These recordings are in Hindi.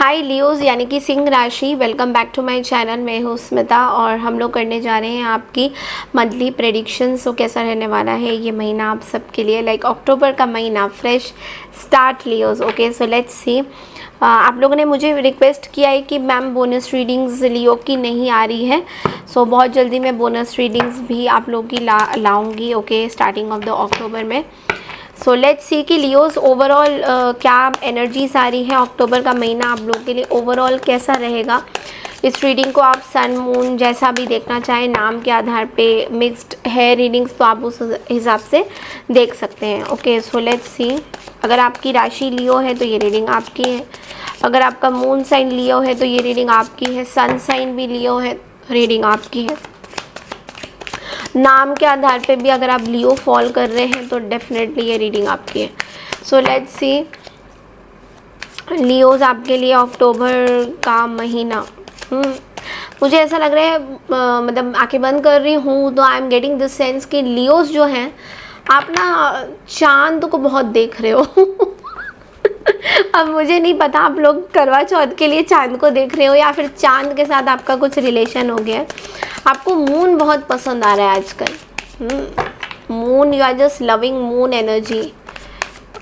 हाय लियोज़ यानी कि सिंह राशि, welcome back to my channel. मैं हूँ स्मिता और हम लोग करने जा रहे हैं आपकी मंथली प्रेडिक्शंस। तो कैसा रहने वाला है ये महीना आप सबके लिए, लाइक अक्टूबर का महीना, fresh start Leos. Okay, so let's see. आप लोगों ने मुझे रिक्वेस्ट किया है कि मैम बोनस रीडिंग्स लियो की नहीं आ रही है, सो बहुत जल्दी मैं बोनस रीडिंग्स भी आप लोगों की लाऊंगी। Okay, starting off the October में। सो लेट्स सी कि लियोज़ ओवरऑल क्या एनर्जीज आ रही है। अक्टूबर का महीना आप लोगों के लिए ओवरऑल कैसा रहेगा। इस रीडिंग को आप सन मून जैसा भी देखना चाहें, नाम के आधार पे मिक्स्ड है रीडिंग्स, तो आप उस हिसाब से देख सकते हैं। ओके, सो लेट्स सी। अगर आपकी राशि लियो है तो ये रीडिंग आपकी है। अगर आपका मून साइन लियो है तो ये रीडिंग आपकी है। सन साइन भी लियो है, रीडिंग आपकी है। नाम के आधार पे भी अगर आप लियो फॉल कर रहे हैं तो डेफिनेटली ये रीडिंग आपकी है। सो लेट्स सी लियोज आपके लिए अक्टूबर का महीना। मुझे ऐसा लग रहा है, मतलब आंखें बंद कर रही हूँ तो I am getting this sense कि लियोज जो हैं आप ना चांद को बहुत देख रहे हो। अब मुझे नहीं पता आप लोग करवा चौथ के लिए चांद को देख रहे हो या फिर चांद के साथ आपका कुछ रिलेशन हो गया है। आपको मून बहुत पसंद आ रहा है आजकल। Moon, you are just loving moon energy.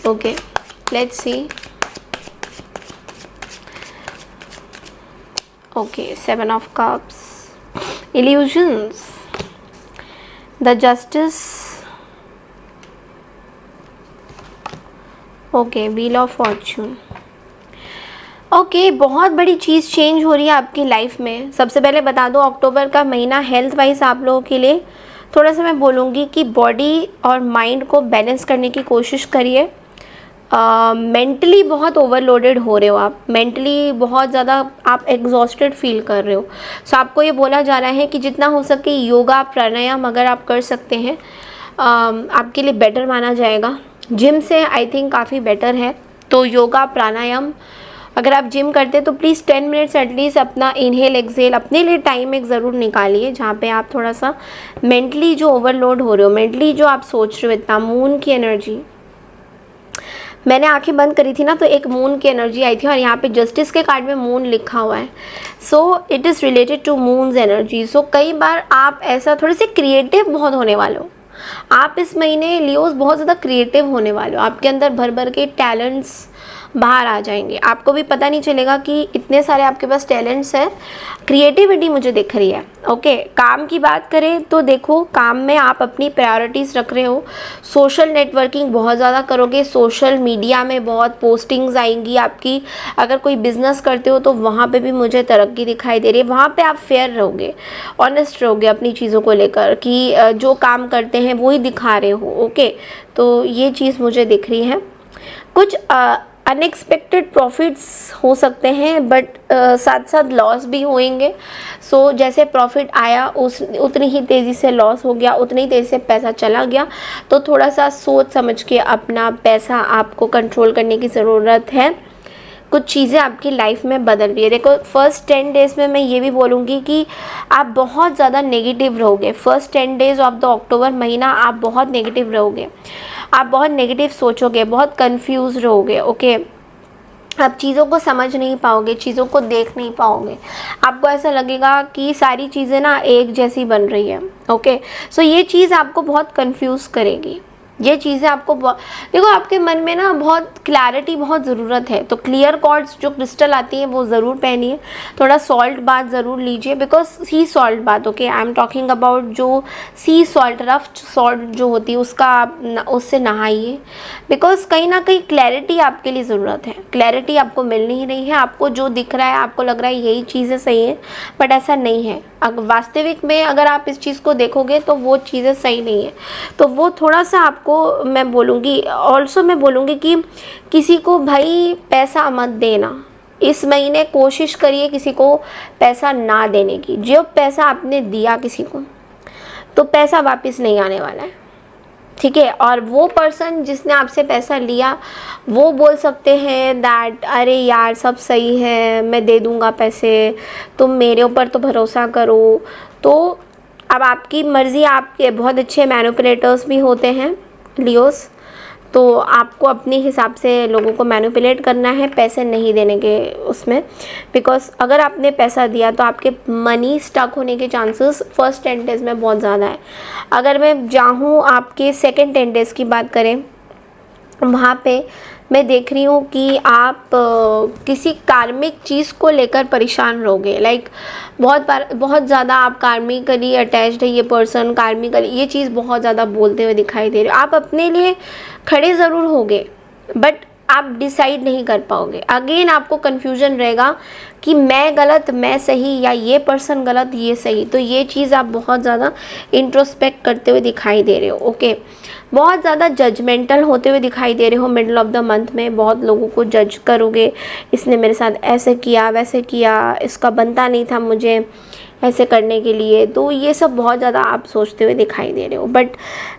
Okay, let's see. Okay, 7 of cups, illusions, the justice. Okay, wheel of fortune. Okay, बहुत बड़ी चीज़ चेंज हो रही है आपकी लाइफ में। सबसे पहले बता दो, अक्टूबर का महीना हेल्थ वाइज आप लोगों के लिए थोड़ा सा मैं बोलूँगी कि बॉडी और माइंड को बैलेंस करने की कोशिश करिए। मेंटली बहुत ओवरलोडेड हो रहे हो आप, मेंटली बहुत ज़्यादा आप एग्जॉस्टेड फील कर रहे हो। सो आपको ये बोला जा रहा है कि जितना हो सके योगा प्राणायाम अगर आप कर सकते हैं आपके लिए बेटर माना जाएगा। जिम से आई थिंक काफ़ी बेटर है, तो योगा प्राणायाम अगर आप जिम करते हैं तो प्लीज़ 10 मिनट्स एटलीस्ट अपना इनहेल एक्सहेल अपने लिए टाइम एक ज़रूर निकालिए, जहाँ पे आप थोड़ा सा मेंटली जो ओवरलोड हो रहे हो, मेंटली जो आप सोच रहे हो इतना। मून की एनर्जी, मैंने आंखें बंद करी थी ना तो एक मून की एनर्जी आई थी और यहाँ पे जस्टिस के कार्ड में मून लिखा हुआ है। So it is related to moon's energy. So कई बार आप ऐसा थोड़े से क्रिएटिव बहुत होने वाले हो। आप इस महीने लियोज बहुत ज़्यादा क्रिएटिव होने वाले हो। आपके अंदर भर भर के टैलेंट्स बाहर आ जाएंगे, आपको भी पता नहीं चलेगा कि इतने सारे आपके पास टैलेंट्स हैं। क्रिएटिविटी मुझे दिख रही है। ओके, काम की बात करें तो देखो, काम में आप अपनी प्रायोरिटीज़ रख रहे हो। सोशल नेटवर्किंग बहुत ज़्यादा करोगे, सोशल मीडिया में बहुत पोस्टिंग्स आएंगी आपकी। अगर कोई बिज़नेस करते हो तो वहाँ पे भी मुझे तरक्की दिखाई दे रही है। वहाँ पे आप फेयर रहोगे, ऑनेस्ट रहोगे अपनी चीज़ों को लेकर कि जो काम करते हैं वही दिखा रहे हो। ओके, तो ये चीज़ मुझे दिख रही है। कुछ अनएक्सपेक्टेड प्रॉफिट्स हो सकते हैं, बट साथ साथ लॉस भी होंगे। सो जैसे प्रॉफिट आया उतनी ही तेज़ी से लॉस हो गया, उतनी ही तेज़ी से पैसा चला गया। तो थोड़ा सा सोच समझ के अपना पैसा आपको कंट्रोल करने की ज़रूरत है। कुछ चीज़ें आपकी लाइफ में बदल रही है। देखो, फर्स्ट 10 डेज़ में मैं ये भी बोलूँगी कि आप बहुत ज़्यादा नेगेटिव रहोगे। फर्स्ट 10 डेज़ ऑफ द अक्टूबर महीना आप बहुत नेगेटिव रहोगे, आप बहुत नेगेटिव सोचोगे, बहुत कंफ्यूज रहोगे। ओके, आप चीज़ों को समझ नहीं पाओगे, चीज़ों को देख नहीं पाओगे। आपको ऐसा लगेगा कि सारी चीज़ें ना एक जैसी बन रही है। ओके, सो ये चीज़ आपको बहुत कंफ्यूज करेगी। ये चीज़ें आपको देखो, आपके मन में ना बहुत क्लैरिटी बहुत ज़रूरत है। तो क्लियर कॉर्ड्स जो क्रिस्टल आती हैं वो ज़रूर पहनिए। थोड़ा सॉल्ट बाथ ज़रूर लीजिए, because C salt bath. Okay, I am talking about जो सी सॉल्ट, रफ सॉल्ट जो होती है उसका आप उससे नहाइए। बिकॉज कहीं ना कहीं क्लैरिटी आपके लिए ज़रूरत है। क्लैरिटी आपको मिल नहीं रही है। आपको जो दिख रहा है, आपको लग रहा है यही चीज़ें सही है, बट ऐसा नहीं है। वास्तविक में अगर आप इस चीज़ को देखोगे तो वो चीज़ें सही नहीं है। तो वो थोड़ा सा आपको मैं बोलूँगी, ऑल्सो मैं बोलूँगी कि किसी को भाई पैसा मत देना। इस महीने कोशिश करिए किसी को पैसा ना देने की। जो पैसा आपने दिया किसी को, तो पैसा वापस नहीं आने वाला है, ठीक है। और वो पर्सन जिसने आपसे पैसा लिया वो बोल सकते हैं दैट अरे यार सब सही है, मैं दे दूँगा पैसे, तुम मेरे ऊपर तो भरोसा करो। तो अब आपकी मर्ज़ी। आपके बहुत अच्छे मैनिपुलेटर्स भी होते हैं लियोस, तो आपको अपने हिसाब से लोगों को मैनिपुलेट करना है, पैसे नहीं देने के उसमें, बिकॉज अगर आपने पैसा दिया तो आपके मनी स्टक होने के चांसेस फर्स्ट 10 डेज़ में बहुत ज़्यादा है। अगर मैं जाऊँ आपके सेकेंड 10 डेज़ की बात करें, वहाँ पे मैं देख रही हूँ कि आप किसी कार्मिक चीज़ को लेकर परेशान रहोगे। लाइक बहुत ज़्यादा आप कार्मिकली अटैच्ड है, ये पर्सन कार्मिकली ये चीज़ बहुत ज़्यादा बोलते हुए दिखाई दे रहे हो। आप अपने लिए खड़े ज़रूर होगे बट आप डिसाइड नहीं कर पाओगे। अगेन आपको कन्फ्यूजन रहेगा कि मैं गलत, मैं सही, या ये पर्सन गलत, ये सही। तो ये चीज़ आप बहुत ज़्यादा इंट्रोस्पेक्ट करते हुए दिखाई दे रहे हो। ओके, बहुत ज़्यादा जजमेंटल होते हुए दिखाई दे रहे हो। मिडल ऑफ द मंथ में बहुत लोगों को जज करोगे, इसने मेरे साथ ऐसे किया, वैसे किया, इसका बनता नहीं था मुझे ऐसे करने के लिए। तो ये सब बहुत ज़्यादा आप सोचते हुए दिखाई दे रहे हो। But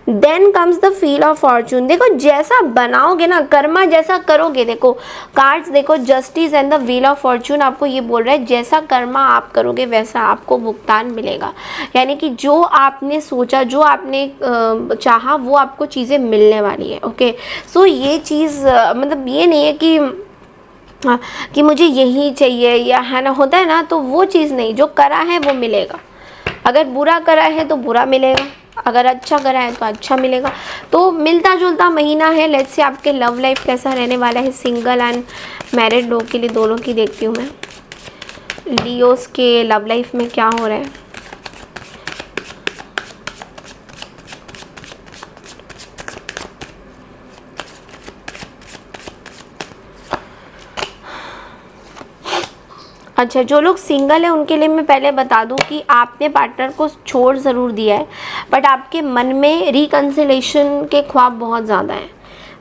then comes the wheel of fortune. देखो जैसा बनाओगे ना, कर्मा जैसा करोगे। देखो कार्ड्स देखो, justice and the wheel of Fortune आपको ये बोल रहा है जैसा कर्मा आप करोगे वैसा आपको भुगतान मिलेगा। यानी कि जो आपने सोचा, जो आपने चाहा, वो आपको चीज़ें मिलने वाली है। ओके, सो ये चीज़ मतलब ये नहीं है कि मुझे यही चाहिए, या है ना, होता है ना, तो वो चीज़ नहीं। जो करा है वो मिलेगा। अगर बुरा करा है तो बुरा मिलेगा, अगर अच्छा करा है तो अच्छा मिलेगा। तो मिलता जुलता महीना है। लेट्स से आपके लव लाइफ कैसा रहने वाला है, सिंगल एंड मैरिड लोग के लिए, दोनों की देखती हूँ मैं। लियोस के लव लाइफ में क्या हो रहा है। अच्छा, जो लोग सिंगल है उनके लिए मैं पहले बता दूं कि आपने पार्टनर को छोड़ ज़रूर दिया है बट आपके मन में रिकन्सिलेशन के ख्वाब बहुत ज़्यादा हैं।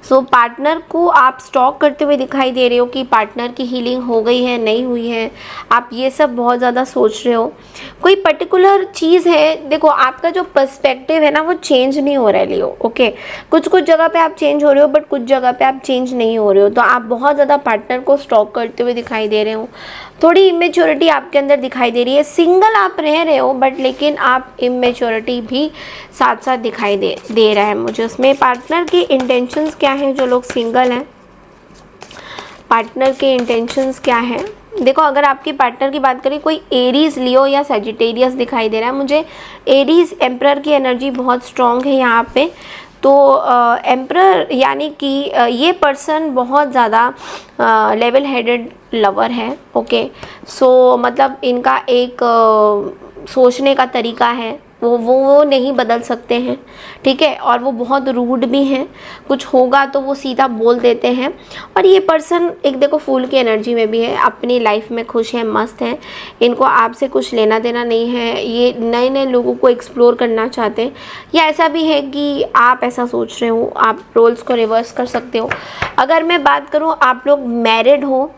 सो पार्टनर को आप स्टॉक करते हुए दिखाई दे रहे हो कि पार्टनर की हीलिंग हो गई है, नहीं हुई है, आप ये सब बहुत ज़्यादा सोच रहे हो। कोई पर्टिकुलर चीज़ है, देखो आपका जो पर्सपेक्टिव है ना वो चेंज नहीं हो रहा है लियो। ओके, कुछ जगह पे आप चेंज हो रहे हो बट कुछ जगह पे आप चेंज नहीं हो रहे हो। तो आप बहुत ज़्यादा पार्टनर को स्टॉक करते हुए दिखाई दे रहे हो। थोड़ी इमेच्योरिटी आपके अंदर दिखाई दे रही है। सिंगल आप रह रहे हो बट लेकिन आप इमेच्योरिटी भी साथ साथ दिखाई दे रहा है मुझे उसमें। पार्टनर की इंटेंशंस क्या है, जो लोग सिंगल हैं पार्टनर के इंटेंशंस क्या हैं। देखो अगर आपकी पार्टनर की बात करें, कोई एरीज, लियो या सजिटेरियस दिखाई दे रहा है मुझे। एरीज एम्परर की एनर्जी बहुत स्ट्रॉन्ग है यहाँ पे। तो एम्परर यानी कि ये पर्सन बहुत ज़्यादा लेवल हेडेड लवर है। ओके, सो मतलब इनका एक सोचने का तरीका है, वो नहीं बदल सकते हैं, ठीक है। और वो बहुत रूड भी हैं, कुछ होगा तो वो सीधा बोल देते हैं। और ये पर्सन एक देखो फूल की एनर्जी में भी है, अपनी लाइफ में खुश है, मस्त है, इनको आपसे कुछ लेना देना नहीं है। ये नए नए लोगों को एक्सप्लोर करना चाहते हैं, या ऐसा भी है कि आप ऐसा सोच रहे हो, आप रोल्स को रिवर्स कर सकते हो। अगर मैं बात करूँ आप लोग मैरिड हो,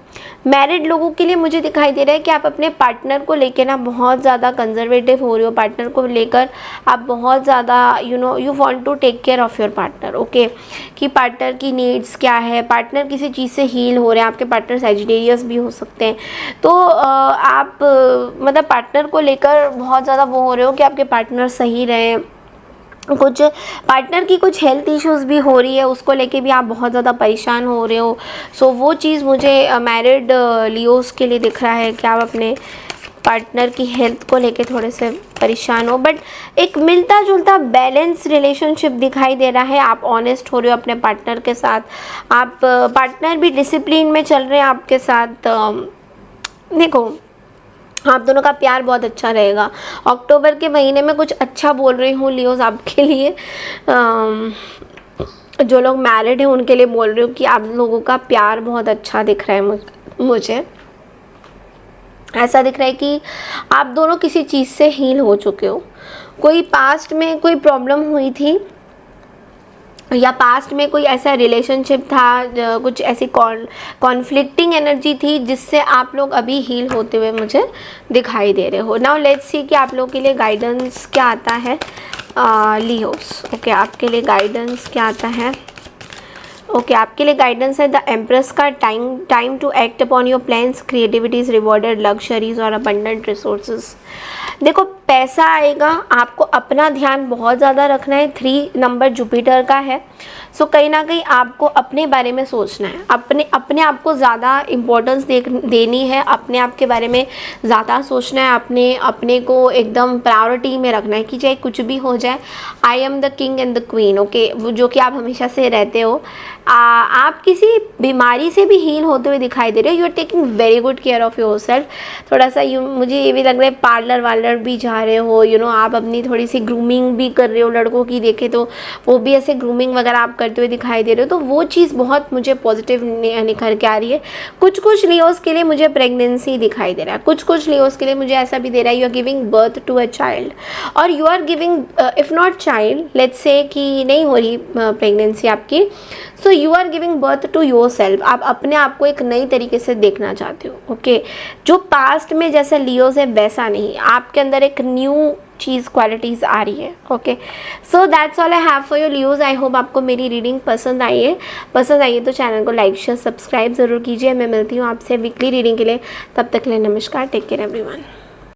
मैरिड लोगों के लिए मुझे दिखाई दे रहा है कि आप अपने पार्टनर को लेकर ना बहुत ज़्यादा कंजर्वेटिव हो रहे हो। पार्टनर को लेकर आप बहुत ज़्यादा you want to take care of your partner. Okay, कि पार्टनर की नीड्स क्या है, पार्टनर किसी चीज़ से हील हो रहे हैं, आपके पार्टनर सैजिटेरियस भी हो सकते हैं। तो आप मतलब पार्टनर को लेकर बहुत ज़्यादा वो हो रहे हो कि आपके पार्टनर सही रहें। कुछ पार्टनर की कुछ हेल्थ इश्यूज़ भी हो रही है, उसको लेके भी आप बहुत ज़्यादा परेशान हो रहे हो। सो वो चीज़ मुझे मैरिड लियोस के लिए दिख रहा है कि आप अपने पार्टनर की हेल्थ को लेके थोड़े से परेशान हो। बट एक मिलता जुलता बैलेंस रिलेशनशिप दिखाई दे रहा है। आप ऑनेस्ट हो रहे हो अपने पार्टनर के साथ, आप पार्टनर भी डिसिप्लिन में चल रहे हैं आपके साथ। देखो आप दोनों का प्यार बहुत अच्छा रहेगा। अक्टूबर के महीने में कुछ अच्छा बोल रही हूँ लियोस आपके लिए। जो लोग मैरिड हैं उनके लिए बोल रही हूँ कि आप लोगों का प्यार बहुत अच्छा दिख रहा है। मुझे ऐसा दिख रहा है कि आप दोनों किसी चीज़ से हील हो चुके हो। कोई पास्ट में कोई प्रॉब्लम हुई थी, या पास्ट में कोई ऐसा रिलेशनशिप था, कुछ ऐसी कॉन्फ्लिक्टिंग एनर्जी थी जिससे आप लोग अभी हील होते हुए मुझे दिखाई दे रहे हो। नाउ लेट्स सी कि आप लोग के लिए गाइडेंस क्या आता है लियोस। ओके, आपके लिए गाइडेंस क्या आता है। ओके, आपके लिए गाइडेंस है द एम्प्रेस का। Time to act upon your plans, creativity is rewarded, luxuries और अबंडेंट रिसोर्सेज। देखो पैसा आएगा, आपको अपना ध्यान बहुत ज़्यादा रखना है। 3 नंबर जुपिटर का है, सो कहीं ना कहीं आपको अपने बारे में सोचना है, अपने अपने आप को ज़्यादा इम्पोर्टेंस देनी है, अपने आप के बारे में ज़्यादा सोचना है, अपने अपने को एकदम प्रायोरिटी में रखना है कि चाहे कुछ भी हो जाए, I am the king and the queen. Okay, वो जो कि आप हमेशा से रहते हो। आप किसी बीमारी से भी हील होते हुए दिखाई दे रहे हो। You are taking very good care of yourself. थोड़ा सा मुझे ये भी लग रहा है पार्लर वार्लर भी जा रहे हो, आप अपनी थोड़ी सी ग्रूमिंग भी कर रहे हो। लड़कों की देखे तो वो भी ऐसे ग्रूमिंग वगैरह आप करते हुए दिखाई दे रहे हो, तो वो चीज़ बहुत मुझे पॉजिटिव निखर के आ रही है। कुछ लियोस के लिए मुझे प्रेगनेंसी दिखाई दे रहा है, कुछ लियोस के लिए मुझे ऐसा भी दे रहा है you are giving birth to a child, और you are giving if not child, let's say कि नहीं हो रही प्रेगनेंसी आपकी, so you are giving birth to yourself. आप अपने आप को एक नई तरीके से देखना चाहते हो। ओके, जो पास्ट में जैसे लियोस है वैसा नहीं, आपके अंदर एक न्यू चीज़ क्वालिटीज़ आ रही है। Okay, so that's all I have for your Leos. I hope आपको मेरी रीडिंग पसंद आई है तो चैनल को लाइक शेयर सब्सक्राइब ज़रूर कीजिए। मैं मिलती हूँ आपसे वीकली रीडिंग के लिए, तब तक के लिए नमस्कार, टेक केयर एवरीवन।